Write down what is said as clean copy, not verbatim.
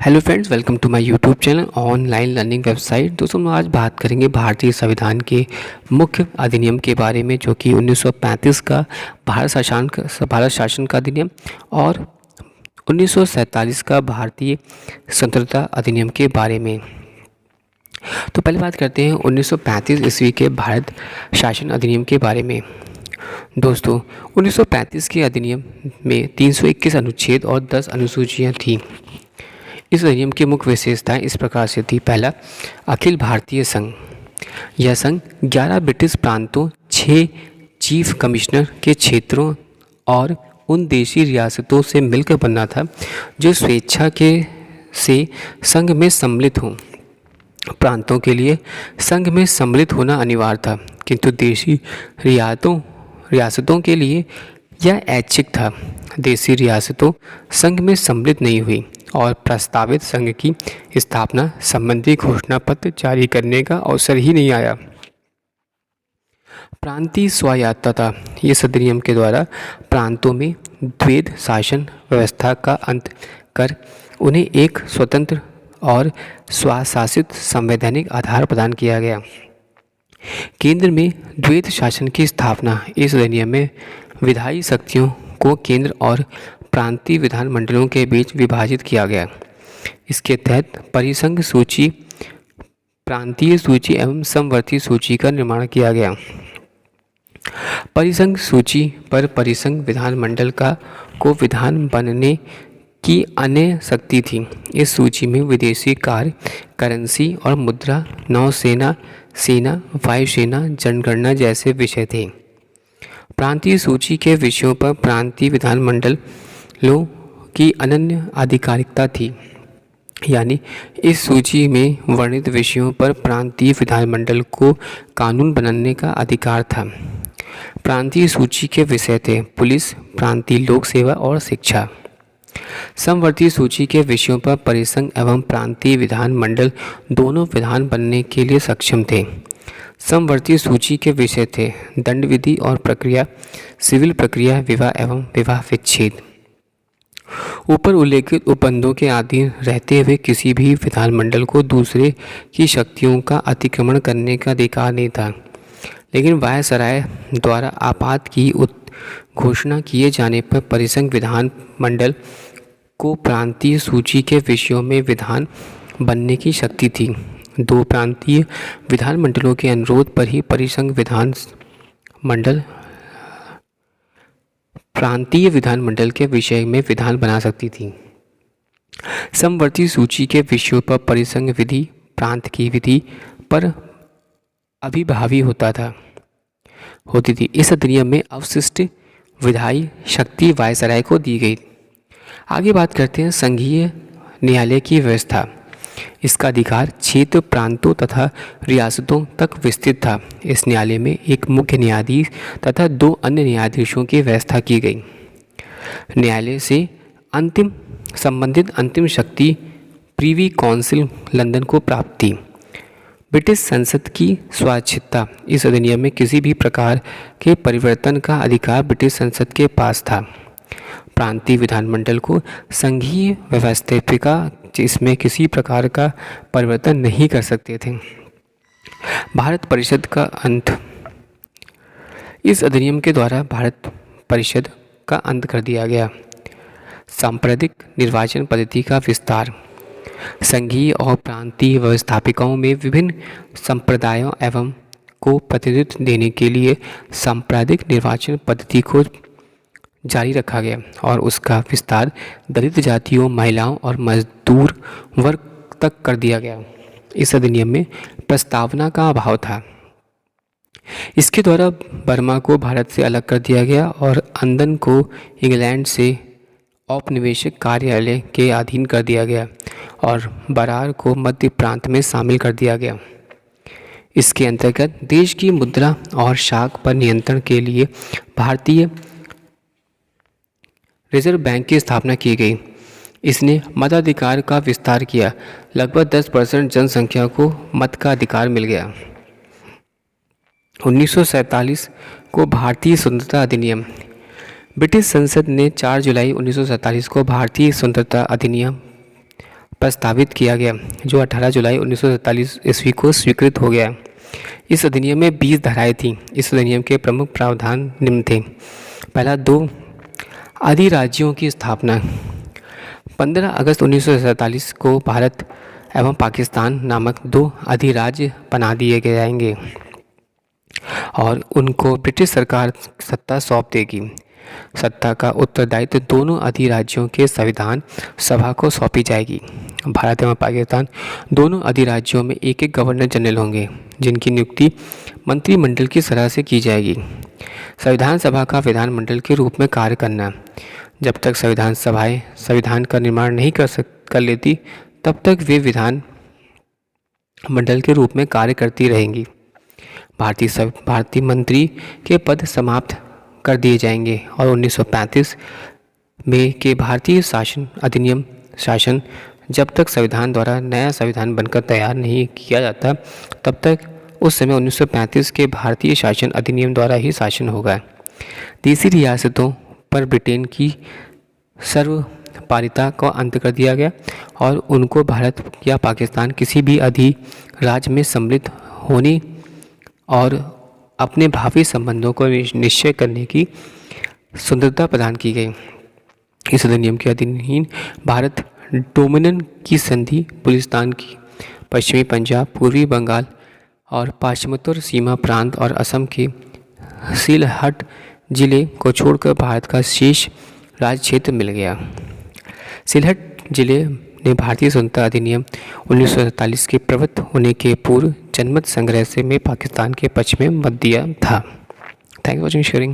Hello friends, welcome to my YouTube channel online learning website. दोस्तों हम आज बात करेंगे भारतीय संविधान के मुख्य अधिनियम के बारे में, जो कि 1935 का भारत शासन का अधिनियम और 1947 का भारतीय स्वतंत्रता अधिनियम के बारे में। तो पहले बात करते हैं 1935 ईस्वी के भारत शासन अधिनियम के बारे में। दोस्तों 1935 के अधिनियम में 321 अनुच्छेद और 10 अनुसूचियाँ थीं। इस अधिनियम की मुख्य विशेषताएं इस प्रकार से थी। पहला, अखिल भारतीय संघ। यह संघ 11 ब्रिटिश प्रांतों, 6 चीफ कमिश्नर के क्षेत्रों और उन देशी रियासतों से मिलकर बना था जो स्वेच्छा के से संघ में सम्मिलित हों। प्रांतों के लिए संघ में सम्मिलित होना अनिवार्य था, किंतु देशी रियासतों के लिए यह ऐच्छिक था। देशी रियासतों संघ में सम्मिलित नहीं हुई और प्रस्तावित संघ की स्थापना संबंधी घोषणा पत्र जारी करने का अवसर ही नहीं आया। प्रांतीय स्वायत्तता। इस अधिनियम के द्वारा प्रांतों में द्वैध शासन व्यवस्था का अंत कर उन्हें एक स्वतंत्र और स्वशासित संवैधानिक आधार प्रदान किया गया। केंद्र में द्वैध शासन की स्थापना। इस अधिनियम में विधायी शक्तियों को केंद्र और प्रांतीय विधानमंडलों के बीच विभाजित किया गया। इसके तहत परिसंघ सूची, प्रांतीय सूची एवं समवर्ती सूची का निर्माण किया गया। परिसंघ सूची पर परिसंघ विधानमंडल को विधान बनने की अन्य शक्ति थी। इस सूची में विदेशी कार्य, करेंसी और मुद्रा, नौसेना, सेना, वायुसेना, जनगणना जैसे विषय थे। प्रांतीय सूची के विषयों पर प्रांतीय विधानमंडलों की अनन्य आधिकारिकता थी, यानी इस सूची में वर्णित विषयों पर प्रांतीय विधानमंडल को कानून बनाने का अधिकार था। प्रांतीय सूची के विषय थे पुलिस, प्रांतीय लोक सेवा और शिक्षा। समवर्ती सूची के विषयों पर परिसंघ एवं प्रांतीय विधानमंडल दोनों विधान बनने के लिए सक्षम थे। समवर्ती सूची के विषय थे दंड विधि और प्रक्रिया, सिविल प्रक्रिया, विवाह एवं विवाह विच्छेद। ऊपर उल्लेखित उपबंधों के अधीन रहते हुए किसी भी विधानमंडल को दूसरे की शक्तियों का अतिक्रमण करने का अधिकार नहीं था, लेकिन वायसराय द्वारा आपात की घोषणा किए जाने पर परिसंघ विधानमंडल को प्रांतीय सूची के विषयों में विधान बनने की शक्ति थी। 2 प्रांतीय विधानमंडलों के अनुरोध पर ही परिसंघ विधानमंडल प्रांतीय विधानमंडल के विषय में विधान बना सकती थी। समवर्ती सूची के विषयों पर परिसंघ विधि प्रांत की विधि पर अभिभावी होती थी। इस अधिनियम में अवशिष्ट विधायी शक्ति वायसराय को दी गई। आगे बात करते हैं संघीय न्यायालय की व्यवस्था। इसका अधिकार क्षेत्र, प्रांतों तथा रियासतों तक विस्तृत था। इस न्यायालय में एक मुख्य न्यायाधीश तथा 2 अन्य न्यायाधीशों की व्यवस्था की गई। न्यायालय से संबंधित अंतिम शक्ति प्रीवी काउंसिल लंदन को प्राप्त थी। ब्रिटिश संसद की स्वायत्तता। इस अधिनियम में किसी भी प्रकार के परिवर्तन का अधिकार ब्रिटिश संसद के पास था। प्रांतीय विधानमंडल को संघीय व्यवस्थापिका इसमें किसी प्रकार का परिवर्तन नहीं कर सकते थे। भारत परिषद का अंत। इस अधिनियम के द्वारा भारत परिषद का अंत कर दिया गया। सांप्रदायिक निर्वाचन पद्धति का विस्तार। संघीय और प्रांतीय व्यवस्थापिकाओं में विभिन्न संप्रदायों एवं को प्रतिनिधित्व देने के लिए सांप्रदायिक निर्वाचन पद्धति को जारी रखा गया और उसका विस्तार दलित जातियों, महिलाओं और मजदूर वर्ग तक कर दिया गया। इस अधिनियम में प्रस्तावना का अभाव था। इसके द्वारा बर्मा को भारत से अलग कर दिया गया और अंदन को इंग्लैंड से औपनिवेशिक कार्यालय के अधीन कर दिया गया और बरार को मध्य प्रांत में शामिल कर दिया गया। इसके अंतर्गत देश की मुद्रा और शाख पर नियंत्रण के लिए भारतीय रिजर्व बैंक की स्थापना की गई। इसने मताधिकार का विस्तार किया। लगभग 10% जनसंख्या को मत का अधिकार मिल गया। 1947 को भारतीय स्वतंत्रता अधिनियम। ब्रिटिश संसद ने 4 जुलाई 1947 को भारतीय स्वतंत्रता अधिनियम प्रस्तावित किया गया, जो 18 जुलाई 1947 ईस्वी को स्वीकृत हो गया। इस अधिनियम में 20 धाराएं थीं। इस अधिनियम के प्रमुख प्रावधान निम्न थे। पहला, 2 अधिराज्यों की स्थापना। 15 अगस्त 1947 को भारत एवं पाकिस्तान नामक 2 अधिराज्य बना दिए जाएंगे और उनको ब्रिटिश सरकार सत्ता सौंप देगी। सत्ता का उत्तरदायित्व दोनों अधिराज्यों के संविधान सभा को सौंपी जाएगी। भारत एवं पाकिस्तान दोनों अधिराज्यों में एक एक गवर्नर जनरल होंगे, जिनकी नियुक्ति मंत्रिमंडल की सलाह से की जाएगी। संविधान सभा का विधानमंडल के रूप में कार्य करना। जब तक संविधान सभाएं संविधान का निर्माण नहीं कर लेती, तब तक वे विधान मंडल के रूप में कार्य करती रहेंगी। भारतीय मंत्री के पद समाप्त कर दिए जाएंगे और 1935 में के भारतीय शासन अधिनियम शासन जब तक संविधान द्वारा नया संविधान बनकर तैयार नहीं किया जाता, तब तक उस समय 1935 के भारतीय शासन अधिनियम द्वारा ही शासन होगा। देसी रियासतों पर ब्रिटेन की सर्वपारिता को अंत कर दिया गया और उनको भारत या पाकिस्तान किसी भी अधिराज्य में सम्मिलित होने और अपने भावी संबंधों को निश्चय करने की स्वतंत्रता प्रदान की गई। इस अधिनियम के अधीन भारत डोमिनियन की संधि बलूचिस्तान की पश्चिमी पंजाब, पूर्वी बंगाल और पश्चिमोत्तर सीमा प्रांत और असम के सिलहट जिले को छोड़कर भारत का शेष राज्य क्षेत्र मिल गया। सिलहट जिले ने भारतीय स्वतंत्रता अधिनियम 1947 के प्रवृत्त होने के पूर्व जनमत संग्रह से में पाकिस्तान के पक्ष में मत दिया था। Thanks for watching sharing.